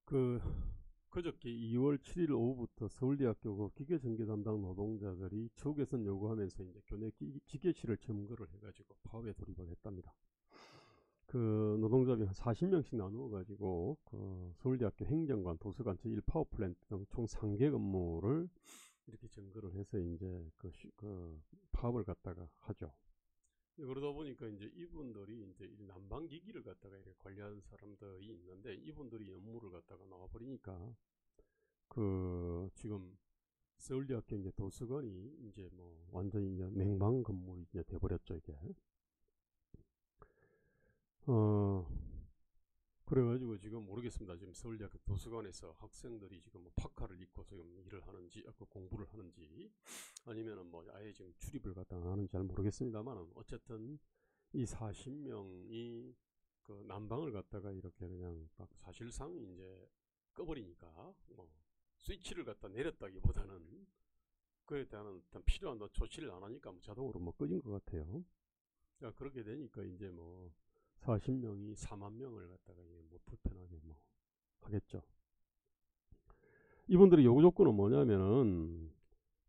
그 그저께 2월 7일 오후부터 서울대학교 그 기계전기 담당 노동자들이 처우개선 요구하면서 이제 교내 기계실을 점거를 해가지고 파업에 돌입을 했답니다. 그 노동자들이 한 40명씩 나누어 가지고 그 서울대학교 행정관, 도서관, 제1 파워플랜트 등 총 3개 건물을 이렇게 점거를 해서 이제 그 파업을 갖다가 하죠. 그러다 보니까 이제 이분들이 이제 난방기기를 갖다가 이렇게 관리하는 사람들이 있는데, 이분들이 업무를 갖다가 나와버리니까 그 지금 서울대학교 이제 도서관이 이제 뭐 완전히 이제 맹방 건물이 이제 돼버렸죠 이게. 어 그래가지고 지금 모르겠습니다. 지금 서울대학교 도서관에서 학생들이 지금 뭐 파카를 입고 지금 일을 하는지, 공부를 하는지, 아니면은 뭐 아예 지금 출입을 갖다가 하는지 잘 모르겠습니다만, 어쨌든 이 40명이 그 난방을 갖다가 이렇게 그냥 사실상 이제 꺼버리니까, 뭐 스위치를 갖다 내렸다기보다는 그에 대한 어떤 필요한 조치를 안 하니까 뭐 자동으로 뭐 꺼진 것 같아요. 자, 그렇게 되니까 이제 뭐 40명이 4만 명을 갖다가 뭐 불편하게 뭐 하겠죠. 이분들의 요구 조건은 뭐냐면은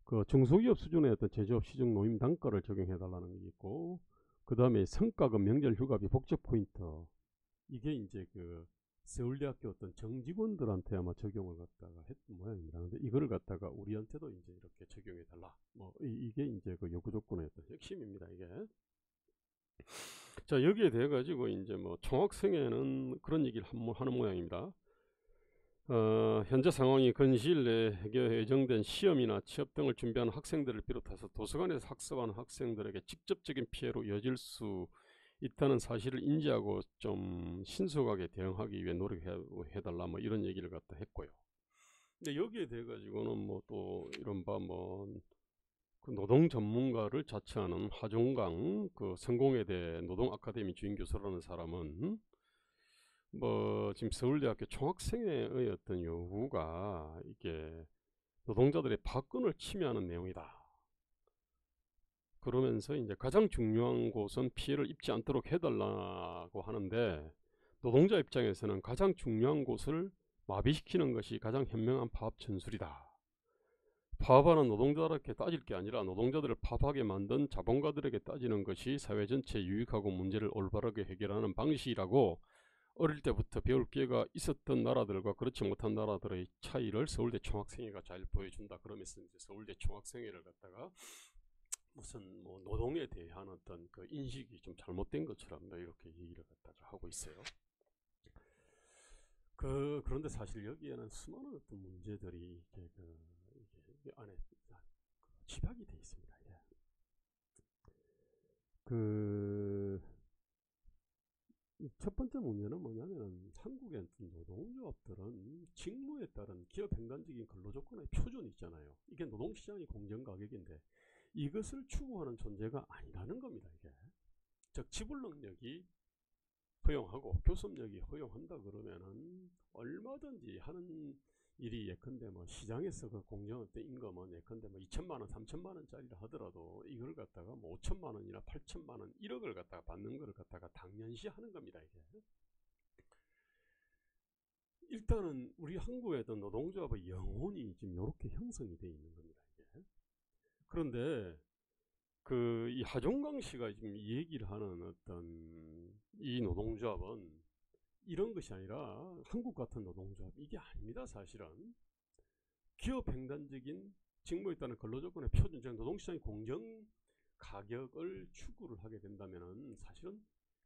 그 중소기업 수준의 어떤 제조업 시중 노임 단가를 적용해 달라는 게 있고, 그 다음에 성과급 명절 휴가비 복적 포인트, 이게 이제 그 서울대학교 어떤 정직원들한테 아마 적용을 갖다가 했던 모양입니다. 근데 이거를 갖다가 우리한테도 이제 이렇게 적용해 달라. 뭐 이게 이제 그 요구 조건의 어떤 핵심입니다. 이게. 자, 여기에 대해 가지고 이제 뭐 총학생회는 그런 얘기를 하는 모양입니다. 현재 상황이 근시일 내에 예정된 시험이나 취업 등을 준비하는 학생들을 비롯해서 도서관에서 학습하는 학생들에게 직접적인 피해로 이어질 수 있다는 사실을 인지하고 좀 신속하게 대응하기 위해 노력해달라, 뭐 이런 얘기를 갖다 했고요. 근데 여기에 대해 가지고는 뭐 또 이른바 뭐 그 노동 전문가를 자처하는 하종강 그 성공회대 노동 아카데미 주임 교수라는 사람은 뭐 지금 서울대학교 총학생회의 어떤 요구가 이게 노동자들의 파권을 침해하는 내용이다. 그러면서 이제 가장 중요한 곳은 피해를 입지 않도록 해달라고 하는데, 노동자 입장에서는 가장 중요한 곳을 마비시키는 것이 가장 현명한 파업 전술이다. 파업하는 노동자들에게 따질 게 아니라 노동자들을 파업하게 만든 자본가들에게 따지는 것이 사회 전체에 유익하고 문제를 올바르게 해결하는 방식이라고 어릴 때부터 배울 기회가 있었던 나라들과 그렇지 못한 나라들의 차이를 서울대 총학생회가 잘 보여준다. 그러면서 이제 서울대 총학생회를 갖다가 무슨 뭐 노동에 대한 어떤 그 인식이 좀 잘못된 것처럼 이렇게 얘기를 갖다가 하고 있어요. 그런데 사실 여기에는 수많은 어떤 문제들이 이게 안에 집약이 되어 있습니다. 첫 번째 문제는 뭐냐면 한국의 노동조합들은 직무에 따른 기업 횡단적인 근로조건의 표준이 있잖아요. 이게 노동시장의 공정가격인데 이것을 추구하는 존재가 아니라는 겁니다. 이게 즉 지불능력이 허용하고 교섭력이 허용한다 그러면은 얼마든지 하는 일이, 예컨대 뭐 시장에서 그 공정한 때 임금은 예컨대 뭐 2천만 원, 3천만 원짜리라 하더라도 이걸 갖다가 뭐 5천만 원이나 8천만 원, 1억을 갖다가 받는 거를 갖다가 당연시하는 겁니다. 이게 일단은 우리 한국에도 노동조합의 영혼이 지금 이렇게 형성이 되어 있는 겁니다. 이게. 그런데 이 하종강 씨가 지금 얘기를 하는 어떤 이 노동조합은 이런 것이 아니라 한국 같은 노동조합 이게 아닙니다. 사실은 기업 횡단적인 직무에 따른 근로조건의 표준적 노동시장의 공정 가격을 추구를 하게 된다면은 사실은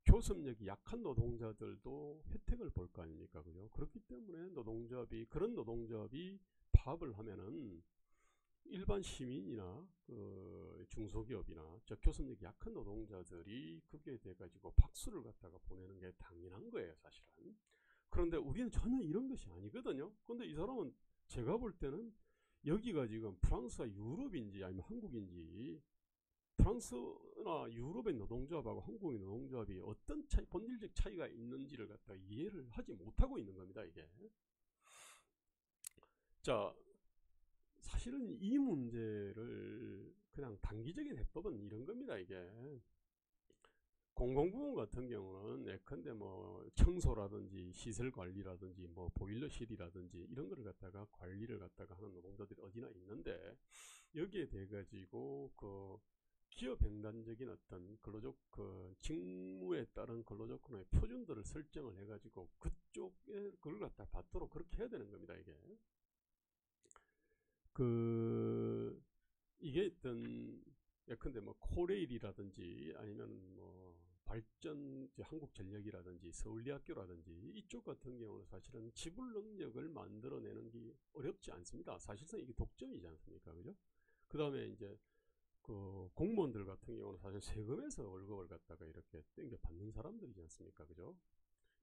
교섭력이 약한 노동자들도 혜택을 볼 거 아닙니까? 그죠? 그렇기 때문에 그런 노동조합이 파업을 하면은 일반 시민이나 중소기업이나 교섭력이 약한 노동자들이 거기에 대해 가지고 박수를 갖다가 보내는 게 당연한 거예요, 사실은. 그런데 우리는 전혀 이런 것이 아니거든요. 근데 이 사람은 제가 볼 때는 여기가 지금 프랑스와 유럽인지 아니면 한국인지, 프랑스나 유럽의 노동조합하고 한국의 노동조합이 어떤 본질적 차이가 있는지를 갖다 이해를 하지 못하고 있는 겁니다, 이게. 자, 사실은 이 문제를 그냥 단기적인 해법은 이런 겁니다, 이게. 공공부문 같은 경우는 예컨대 뭐 청소라든지 시설 관리라든지 뭐 보일러실이라든지 이런 거를 갖다가 관리를 갖다가 하는 노동자들이 어디나 있는데, 여기에 대해 가지고 그 기업 횡단적인 어떤 근로적 그 직무에 따른 근로조건의 표준들을 설정을 해가지고 그쪽에 그걸 갖다 받도록 그렇게 해야 되는 겁니다. 이게 어떤 예컨대 뭐 코레일이라든지 아니면 뭐 발전 한국전력이라든지 서울대학교라든지 이쪽 같은 경우는 사실은 지불 능력을 만들어내는 게 어렵지 않습니다. 사실상 이게 독점이지 않습니까, 그죠? 그 다음에 이제 그 공무원들 같은 경우는 사실 세금에서 월급을 갖다가 이렇게 땡겨 받는 사람들이지 않습니까, 그죠?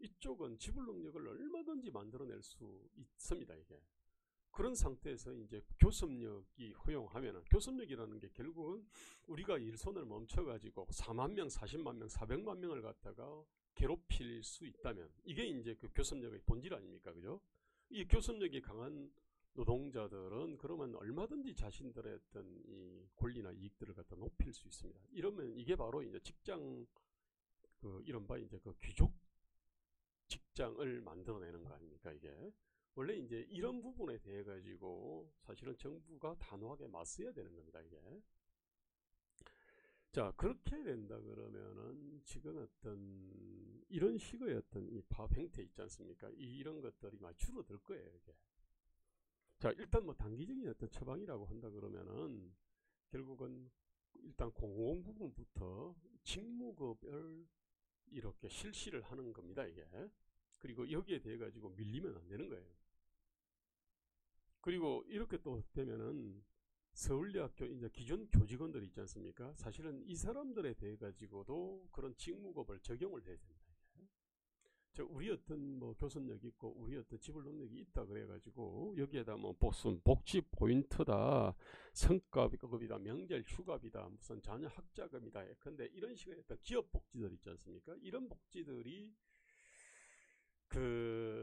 이쪽은 지불 능력을 얼마든지 만들어낼 수 있습니다, 이게. 그런 상태에서 이제 교섭력이 허용하면은, 교섭력이라는 게 결국은 우리가 일손을 멈춰가지고 4만 명, 40만 명, 400만 명을 갖다가 괴롭힐 수 있다면, 이게 이제 그 교섭력의 본질 아닙니까, 그죠? 이 교섭력이 강한 노동자들은 그러면 얼마든지 자신들의 어떤 이 권리나 이익들을 갖다 높일 수 있습니다. 이러면 이게 바로 이제 직장, 그 이른바 이제 그 귀족 직장을 만들어내는 거 아닙니까, 이게? 원래 이제 이런 부분에 대해 가지고 사실은 정부가 단호하게 맞서야 되는 겁니다, 이게. 자, 그렇게 된다 그러면은 지금 어떤 이런 식의 어떤 이 파업 행태 있지 않습니까? 이런 것들이 많이 줄어들 거예요, 이게. 자, 일단 뭐 단기적인 어떤 처방이라고 한다 그러면은 결국은 일단 공공 부분부터 직무급을 이렇게 실시를 하는 겁니다, 이게. 그리고 여기에 대해 가지고 밀리면 안 되는 거예요. 그리고 이렇게 또 되면은 서울대학교 이제 기존 교직원들이 있지 않습니까? 사실은 이 사람들에 대해 가지고도 그런 직무급을 적용을 해야 됩니다. 저 우리 어떤 뭐 교섭력이 있고 우리 어떤 지불 능력이 있다 그래가지고 여기에다 뭐 무슨 복지 포인트다, 성과급이다, 명절 휴가비다, 무슨 자녀 학자금이다, 근데 이런 식의 어떤 기업 복지들 있지 않습니까? 이런 복지들이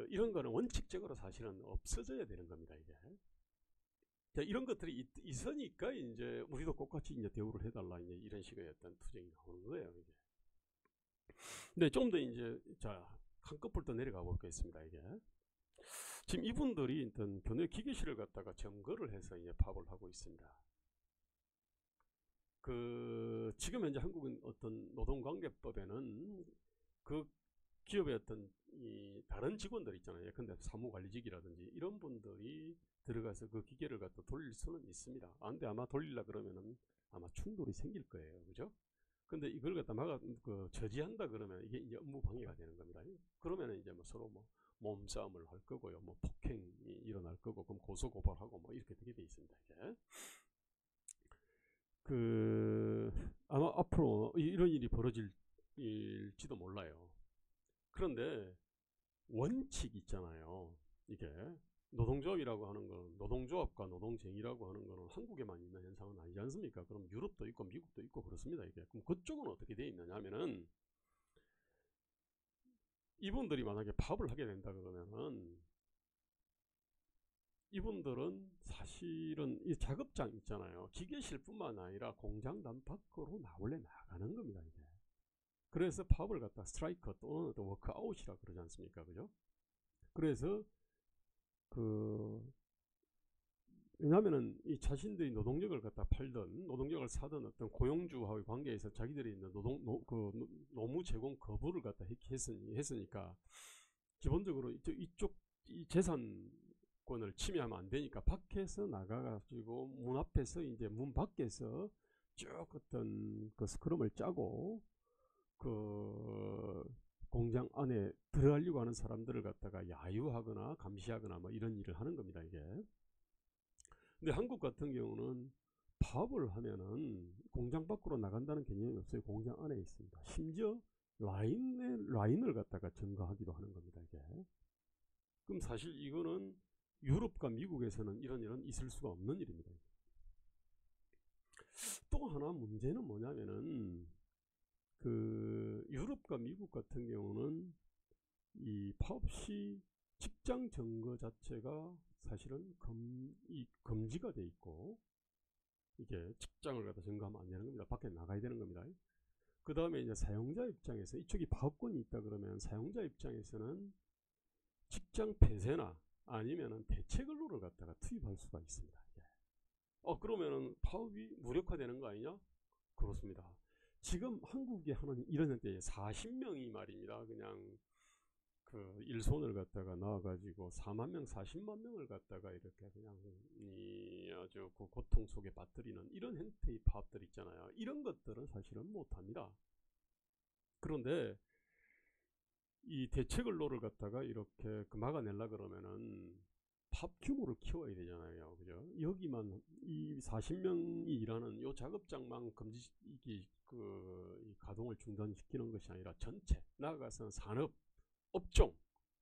이런 거는 원칙적으로 사실은 없어져야 되는 겁니다, 이게. 자, 이런 것들이 있으니까 이제 우리도 똑같이 이제 대우를 해달라, 이제 이런 식의 어떤 투쟁이 나오는 거예요, 이게. 근데 좀 더 이제 자 한꺼풀 더 내려가 보겠습니다, 이게. 지금 이분들이 일단 교내 기계실을 갖다가 점거를 해서 이제 파업을 하고 있습니다. 지금 현재 한국은 어떤 노동관계법에는 그 기업의 어떤 이 다른 직원들 있잖아요. 근데 사무관리직이라든지 이런 분들이 들어가서 그 기계를 갖다 돌릴 수는 있습니다. 근데 아마 돌리려 그러면은 아마 충돌이 생길 거예요, 그죠? 근데 이걸 갖다 저지한다 그러면 이게 이제 업무 방해가 되는 겁니다. 그러면은 이제 뭐 서로 뭐 몸싸움을 할 거고요, 뭐 폭행이 일어날 거고, 그럼 고소 고발하고 뭐 이렇게 되게 돼 있습니다, 이게. 아마 앞으로 이런 일이 벌어질지도 몰라요. 그런데 원칙 있잖아요. 이게 노동조합이라고 하는 건, 노동조합과 노동쟁의라고 하는 거는 한국에만 있는 현상은 아니지 않습니까? 그럼 유럽도 있고 미국도 있고 그렇습니다, 이게. 그럼 그쪽은 어떻게 돼 있느냐 하면은, 이분들이 만약에 파업을 하게 된다 그러면은 이분들은 사실은 이 작업장 있잖아요. 기계실뿐만 아니라 공장단 밖으로 나가는 겁니다, 이게. 그래서 파업을 갖다 스트라이커 또는 워크아웃이라 그러지 않습니까, 그죠? 그래서 왜냐하면은 이 자신들이 노동력을 갖다 팔든 노동력을 사든 어떤 고용주와의 관계에서 자기들이 있는 노무 제공 거부를 갖다 했으니까 기본적으로 이쪽 이 재산권을 침해하면 안 되니까 밖에서 나가가지고 문 앞에서 이제 문 밖에서 쭉 어떤 그 스크럼을 짜고 공장 안에 들어가려고 하는 사람들을 갖다가 야유하거나 감시하거나 뭐 이런 일을 하는 겁니다, 이게. 근데 한국 같은 경우는 파업을 하면은 공장 밖으로 나간다는 개념이 없어요. 공장 안에 있습니다. 심지어 라인을 갖다가 증가하기도 하는 겁니다, 이게. 그럼 사실 이거는 유럽과 미국에서는 이런 있을 수가 없는 일입니다. 또 하나 문제는 뭐냐면은 유럽과 미국 같은 경우는 이 파업 시 직장 점거 자체가 사실은 금지가 돼 있고, 이게 직장을 갖다 점거하면 안 되는 겁니다. 밖에 나가야 되는 겁니다. 그 다음에 이제 사용자 입장에서 이쪽이 파업권이 있다 그러면 사용자 입장에서는 직장 폐쇄나 아니면은 대체 근로를 갖다가 투입할 수가 있습니다. 그러면은 파업이 무력화되는 거 아니냐? 그렇습니다. 지금 한국에 하는 이런 현대 40명이 말입니다. 그냥 그 일손을 갖다가 나와가지고 4만 명, 40만 명을 갖다가 이렇게 그냥 아주 그 고통 속에 빠뜨리는 이런 형태의 파업들 있잖아요. 이런 것들은 사실은 못합니다. 그런데 이 대체 근로를 갖다가 이렇게 막아내려 그러면은 팝 규모를 키워야 되잖아요. 그죠? 여기만 이 40명이 일하는 요 작업장만 이 가동을 중단시키는 것이 아니라 전체 나아가서는 산업, 업종,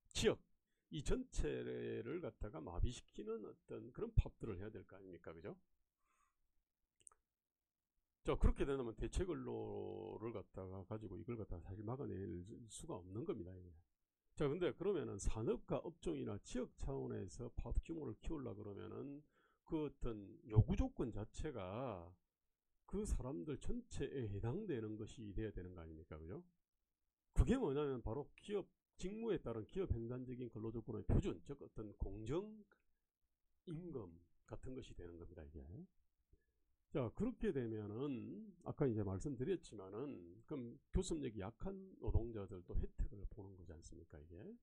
지역 이 전체를 갖다가 마비시키는 어떤 그런 팝들을 해야 될 거 아닙니까? 그죠? 자, 그렇게 되면 대체 근로를 갖다가 가지고 이걸 갖다가 사실 막아낼 수가 없는 겁니다. 이게. 자, 근데 그러면은 산업과 업종이나 지역 차원에서 파업 규모를 키우려고 그러면은 그 어떤 요구 조건 자체가 그 사람들 전체에 해당되는 것이 돼야 되는 거 아닙니까? 그죠? 그게 뭐냐면 바로 기업 직무에 따른 기업 횡단적인 근로조건의 표준, 즉 어떤 공정 임금 같은 것이 되는 겁니다. 이게. 자, 그렇게 되면은 아까 이제 말씀드렸지만은 그럼 교섭력이 약한 노동자들도 혜택을 보는 거지 않습니까? 이게.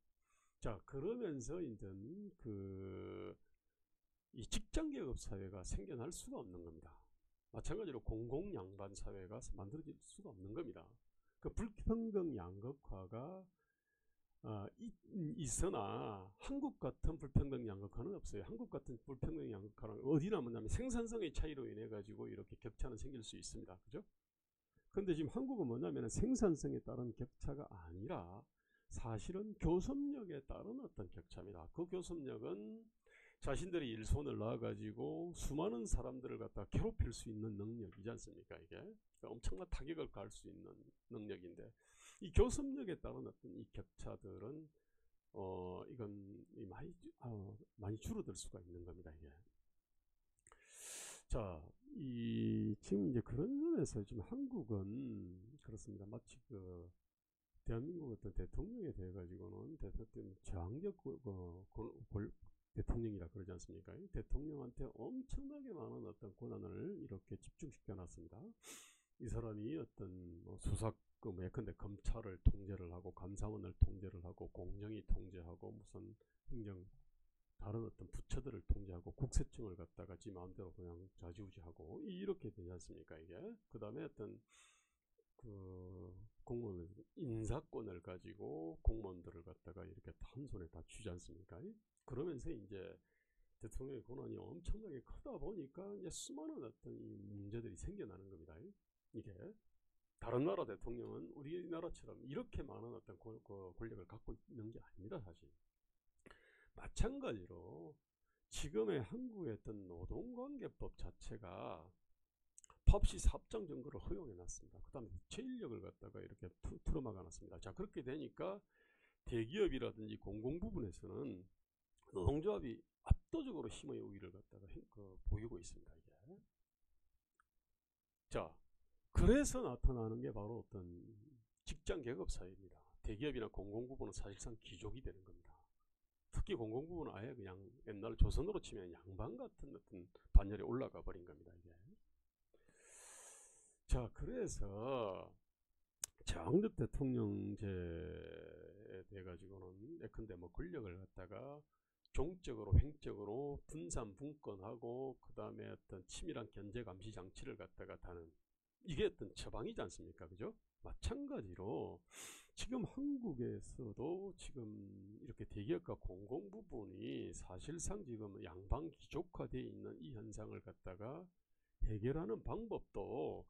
자, 그러면서 이제 이 직장계급 사회가 생겨날 수가 없는 겁니다. 마찬가지로 공공양반 사회가 만들어질 수가 없는 겁니다. 그 불평등 양극화가 있으나 한국 같은 불평등 양극화는 없어요. 한국 같은 불평등 양극화는 어디나 뭐냐면 생산성의 차이로 인해 가지고 이렇게 격차는 생길 수 있습니다. 그죠? 근데 지금 한국은 뭐냐면 생산성에 따른 격차가 아니라 사실은 교섭력에 따른 어떤 격차입니다. 그 교섭력은 자신들이 일손을 놔가지고 수많은 사람들을 갖다 괴롭힐 수 있는 능력이지 않습니까? 이게 엄청난 타격을 가할 수 있는 능력인데 이 교섭력에 따른 어떤 이 격차들은 이건 많이 줄어들 수가 있는 겁니다. 이게. 자, 지금 이제 그런 면에서 지금 한국은 그렇습니다. 마치 그 대한민국 어떤 대통령에 대해 가지고는 대통령 저항적 대통령이라 그러지 않습니까? 대통령한테 엄청나게 많은 어떤 권한을 이렇게 집중시켜 놨습니다. 이 사람이 어떤 예컨대 검찰을 통제를 하고 감사원을 통제를 하고 공정위 통제하고 무슨 행정 다른 어떤 부처들을 통제하고 국세청을 갖다가 지 마음대로 그냥 좌지우지하고 이렇게 되지 않습니까? 이게 그 다음에 어떤 그 공무원 인사권을 가지고 공무원들을 갖다가 이렇게 한 손에 다 쥐지 않습니까? 그러면서 이제 대통령의 권한이 엄청나게 크다 보니까 이제 수많은 어떤 이 문제들이 생겨나는 겁니다. 이게 다른 나라 대통령은 우리나라처럼 이렇게 많은 어떤 권력을 갖고 있는 게 아닙니다, 사실. 마찬가지로 지금의 한국의 어떤 노동관계법 자체가 팝시 사업장 증거를 허용해 놨습니다. 그 다음에 체인력을 갖다가 이렇게 틀어막아 놨습니다. 자, 그렇게 되니까 대기업이라든지 공공 부분에서는 노동조합이 압도적으로 힘의 우위를 갖다가 보이고 있습니다. 이게. 자, 그래서 나타나는 게 바로 어떤 직장 계급 사회입니다. 대기업이나 공공 부분은 사실상 귀족이 되는 겁니다. 특히 공공 부분은 아예 그냥 옛날 조선으로 치면 양반 같은 어떤 반열에 올라가 버린 겁니다. 이게. 자, 그래서 저항적 대통령제에 대해 가지고는 예컨대 뭐 권력을 갖다가 종적으로 횡적으로 분산 분권하고 그 다음에 어떤 치밀한 견제 감시 장치를 갖다가 다는 이게 어떤 처방이지 않습니까? 그죠? 마찬가지로 지금 한국에서도 지금 이렇게 대기업과 공공 부분이 사실상 지금 양방 귀족화되어 있는 이 현상을 갖다가 해결하는 방법도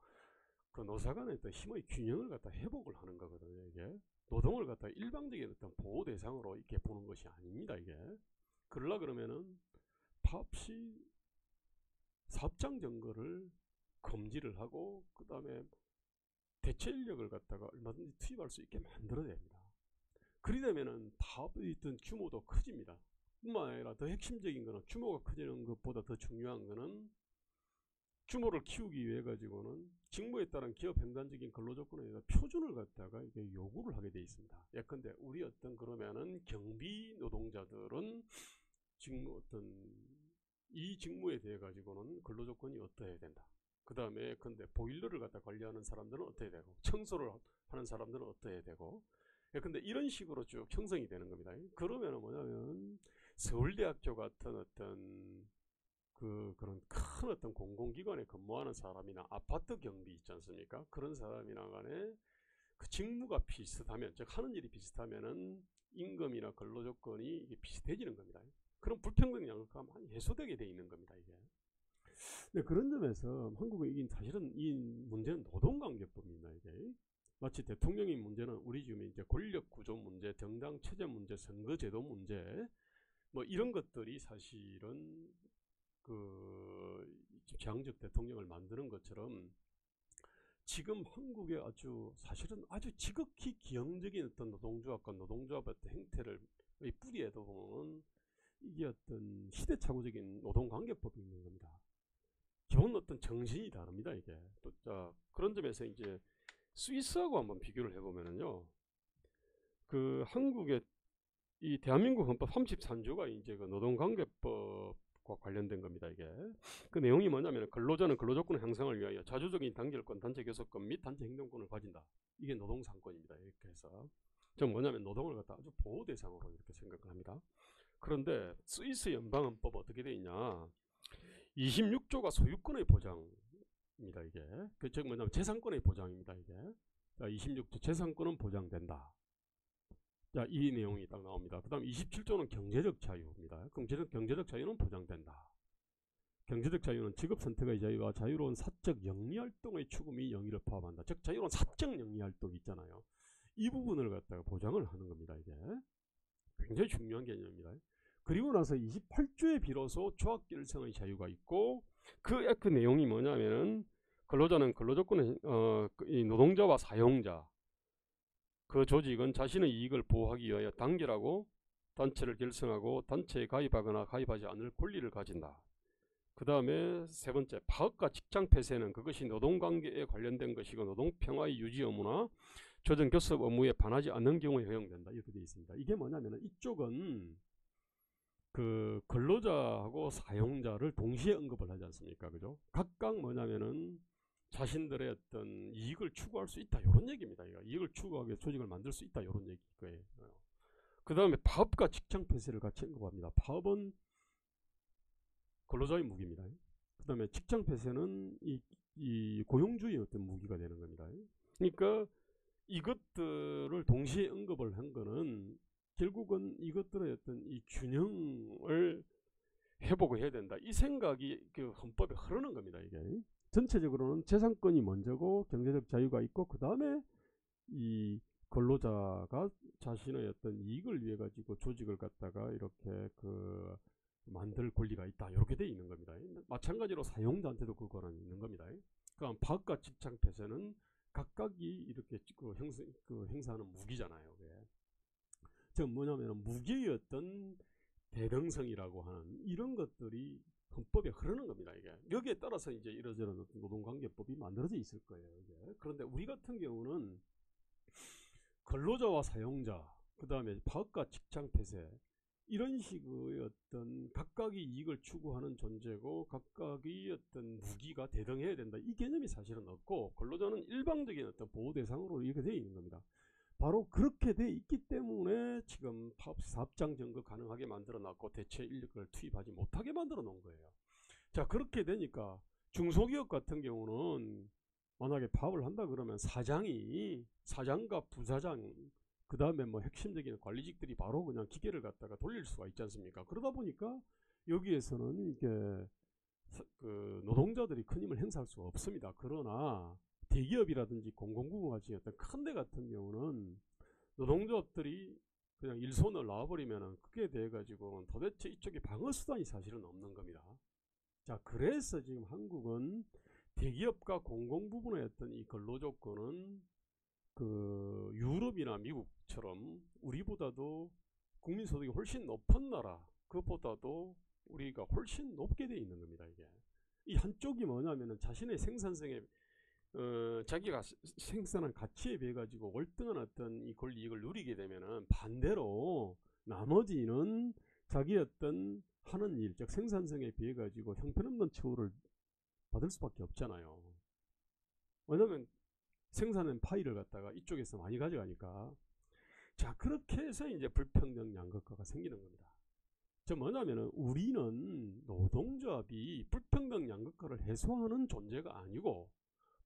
그 노사 간의 어떤 힘의 균형을 갖다 회복을 하는 거거든요. 이게 노동을 갖다 일방적인 어떤 보호 대상으로 이렇게 보는 것이 아닙니다. 이게 그러려 그러면은 팝시 사업장 증거를 금지를 하고 그 다음에 대체 인력을 갖다가 얼마든지 투입할 수 있게 만들어야 됩니다. 그리 되면은 파업의 어떤 규모도 커집니다. 뿐만 아니라 더 핵심적인 거는 규모가 커지는 것보다 더 중요한 거는 규모를 키우기 위해 가지고는 직무에 따른 기업 횡단적인 근로조건에 대해서 표준을 갖다가 이게 요구를 하게 돼 있습니다. 예컨대 우리 어떤 그러면은 경비 노동자들은 직무 이 직무에 대해 가지고는 근로조건이 어떠해야 된다. 그 다음에 근데 보일러를 갖다 관리하는 사람들은 어떠해야 되고 청소를 하는 사람들은 어떠해야 되고 근데 이런 식으로 쭉 형성이 되는 겁니다. 그러면 뭐냐면 서울대학교 같은 어떤 그런 큰 어떤 공공기관에 근무하는 사람이나 아파트 경비 있지 않습니까? 그런 사람이나 간에 그 직무가 비슷하면, 즉 하는 일이 비슷하면은 임금이나 근로조건이 이게 비슷해지는 겁니다. 그럼 불평등 양극화가 많이 해소되게 돼 있는 겁니다. 이게. 네, 그런 점에서 한국의 이긴 사실은 이 문제는 노동관계법입니다. 이게. 마치 대통령의 문제는 우리 지금 이제 권력 구조 문제, 정당 체제 문제, 선거제도 문제, 뭐 이런 것들이 사실은 제왕적 대통령을 만드는 것처럼 지금 한국의 사실은 아주 지극히 기형적인 어떤 노동조합과 노동조합의 행태를 뿌리에도 보면 이게 어떤 시대착오적인 노동관계법이 있는 겁니다. 기본 어떤 정신이 다릅니다. 이게 또 그런 점에서 이제 스위스하고 한번 비교를 해보면은요, 그 한국의 이 대한민국 헌법 33조가 이제 그 노동관계법과 관련된 겁니다. 이게 그 내용이 뭐냐면 근로자는 근로조건 형성을 위하여 자주적인 단결권, 단체 교섭권 및 단체 행동권을 가진다. 이게 노동상권입니다. 이렇게 해서 좀 뭐냐면 노동을 갖다 아주 보호 대상으로 이렇게 생각을 합니다. 그런데 스위스 연방헌법 어떻게 돼 있냐? 26조가 소유권의 보장입니다. 이게 즉 뭐냐면 재산권의 보장입니다. 이게 26조 재산권은 보장된다. 자, 이 내용이 딱 나옵니다. 그 다음 27조는 경제적 자유입니다. 경제적 자유는 보장된다. 경제적 자유는 직업 선택의 자유와 자유로운 사적 영리활동의 추구 및 영위를 포함한다. 즉 자유로운 사적 영리활동이 있잖아요. 이 부분을 갖다가 보장을 하는 겁니다. 이게 굉장히 중요한 개념입니다. 그리고 나서 28조에 비로소 조합 결성의 자유가 있고 그 내용이 뭐냐면은 근로자는 근로조건의 이 노동자와 사용자 그 조직은 자신의 이익을 보호하기 위하여 단결하고 단체를 결성하고 단체에 가입하거나 가입하지 않을 권리를 가진다. 그 다음에 세 번째, 파업과 직장 폐쇄는 그것이 노동관계에 관련된 것이고 노동평화의 유지 의무나 조정 교섭 의무에 반하지 않는 경우에 허용된다. 이렇게 되어 있습니다. 이게 뭐냐면 이쪽은 그 근로자하고 사용자를 동시에 언급을 하지 않습니까? 그죠? 각각 뭐냐면은 자신들의 어떤 이익을 추구할 수 있다. 이런 얘기입니다. 이익을 추구하기 위해 조직을 만들 수 있다. 이런 얘기일 거예요. 그 다음에 파업과 직장 폐쇄를 같이 언급합니다. 파업은 근로자의 무기입니다. 그 다음에 직장 폐쇄는 이 고용주의 어떤 무기가 되는 겁니다. 그러니까 이것들을 동시에 언급을 한 거는 결국은 이것들의 어떤 이 균형을 회복을 해야 된다. 이 생각이 그 헌법에 흐르는 겁니다. 이게 전체적으로는 재산권이 먼저고 경제적 자유가 있고 그 다음에 이 근로자가 자신의 어떤 이익을 위해 가지고 조직을 갖다가 이렇게 만들 권리가 있다. 이렇게 돼 있는 겁니다. 마찬가지로 사용자한테도 그거는 있는 겁니다. 그럼 파업과 직장 폐쇄는 각각이 이렇게 행사하는 무기잖아요. 즉 뭐냐면 무기의 어떤 대등성이라고 하는 이런 것들이 헌법에 흐르는 겁니다. 이게 여기에 따라서 이제 이러저런 노동관계법이 만들어져 있을 거예요. 이게. 그런데 우리 같은 경우는 근로자와 사용자, 그 다음에 파업과 직장 폐쇄 이런 식의 어떤 각각이 이익을 추구하는 존재고 각각의 어떤 무기가 대등해야 된다. 이 개념이 사실은 없고 근로자는 일방적인 어떤 보호 대상으로 이렇게 되어 있는 겁니다. 바로 그렇게 돼 있기 때문에 지금 사업장 점거 가능하게 만들어 놨고 대체 인력을 투입하지 못하게 만들어 놓은 거예요. 자, 그렇게 되니까 중소기업 같은 경우는 만약에 파업을 한다 그러면 사장과 부사장 그 다음에 뭐 핵심적인 관리직들이 바로 그냥 기계를 갖다가 돌릴 수가 있지 않습니까? 그러다 보니까 여기에서는 이게 노동자들이 큰 힘을 행사할 수가 없습니다. 그러나 대기업이라든지 공공부문같이 어떤 큰 데 같은 경우는 노동조합들이 그냥 일손을 놔버리면은 그게 돼 가지고 도대체 이쪽에 방어 수단이 사실은 없는 겁니다. 자, 그래서 지금 한국은 대기업과 공공부문의 어떤 이 근로조건은 유럽이나 미국처럼 우리보다도 국민소득이 훨씬 높은 나라 그것보다도 우리가 훨씬 높게 돼 있는 겁니다. 이게 이 한쪽이 뭐냐면은 자신의 생산성에 자기가 생산한 가치에 비해 가지고 월등한 어떤 이 권리익을 누리게 되면은 반대로 나머지는 자기 어떤 하는 일, 즉 생산성에 비해 가지고 형편없는 처우를 받을 수밖에 없잖아요. 왜냐면 생산한 파이를 갖다가 이쪽에서 많이 가져가니까. 자, 그렇게 해서 이제 불평등 양극화가 생기는 겁니다. 저 뭐냐면은 우리는 노동조합이 불평등 양극화를 해소하는 존재가 아니고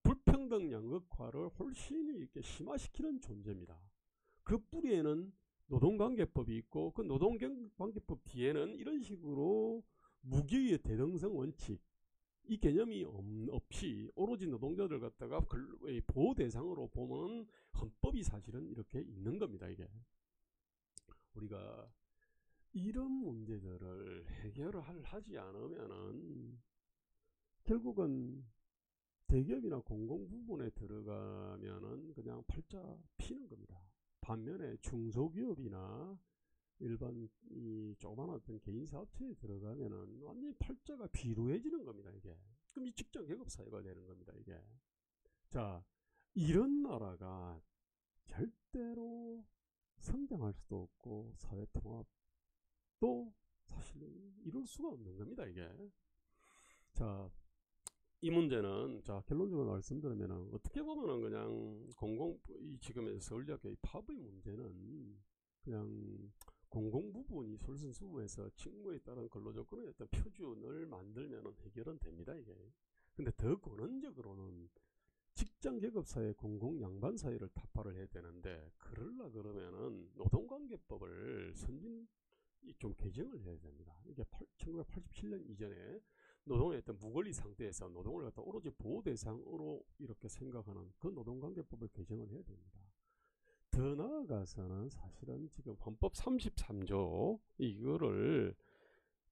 불평등 양극화를 훨씬 이렇게 심화시키는 존재입니다. 그 뿌리에는 노동관계법이 있고 그 노동관계법 뒤에는 이런 식으로 무기의 대등성 원칙 이 개념이 없이 오로지 노동자들 갖다가 보호 대상으로 보면 헌법이 사실은 이렇게 있는 겁니다. 이게 우리가 이런 문제들을 해결을 하지 않으면은 결국은 대기업이나 공공 부분에 들어가면은 그냥 팔자 피는 겁니다. 반면에 중소기업이나 일반 이 조그만 어떤 개인 사업체에 들어가면은 완전히 팔자가 비루해지는 겁니다. 이게 그럼 이 직장 계급 사회가 되는 겁니다. 이게 자 이런 나라가 절대로 성장할 수도 없고 사회 통합도 사실 이룰 수가 없는 겁니다. 이게 자. 이 문제는 자 결론적으로 말씀드리면 어떻게 보면은 그냥 지금의 서울대학교 파업의 문제는 그냥 공공 부분이 솔선수범해서 직무에 따른 근로조건의 어떤 표준을 만들면은 해결은 됩니다. 이게 근데 더 근원적으로는 직장 계급 사회 공공 양반 사회를 타파를 해야 되는데 그러려 그러면은 노동관계법을 좀 개정을 해야 됩니다. 이게 1987년 이전에 노동의 어떤 무권리 상태에서 노동을 갖다 오로지 보호 대상으로 이렇게 생각하는 그 노동관계법을 개정을 해야 됩니다. 더 나아가서는 사실은 지금 헌법 33조 이거를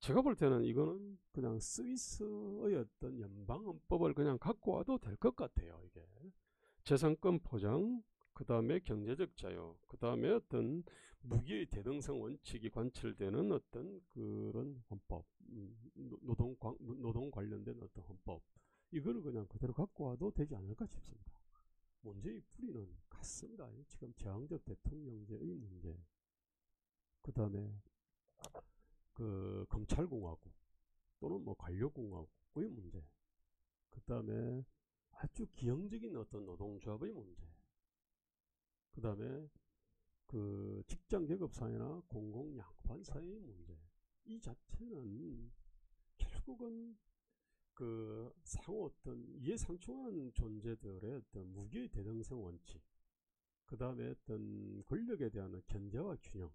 제가 볼 때는 이거는 그냥 스위스의 어떤 연방헌법을 그냥 갖고 와도 될 것 같아요. 이게 재산권 보장, 그 다음에 경제적 자유, 그 다음에 어떤 무기의 대등성 원칙이 관철되는 어떤 그런 헌법, 노동 관련된 어떤 헌법, 이거를 그냥 그대로 갖고 와도 되지 않을까 싶습니다. 문제의 뿌리는 같습니다. 지금 제왕적 대통령제의 문제, 그 다음에 그 검찰공화국 또는 뭐 관료공화국의 문제, 그 다음에 아주 기형적인 어떤 노동조합의 문제, 그 다음에 그 직장 계급 사회나 공공 양반 사회의 문제 이 자체는 결국은 그 상호 어떤 이해상충한 존재들의 어떤 무기의 대등성 원칙 그 다음에 어떤 권력에 대한 견제와 균형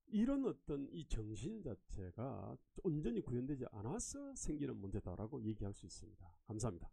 이런 어떤 이 정신 자체가 온전히 구현되지 않아서 생기는 문제다라고 얘기할 수 있습니다. 감사합니다.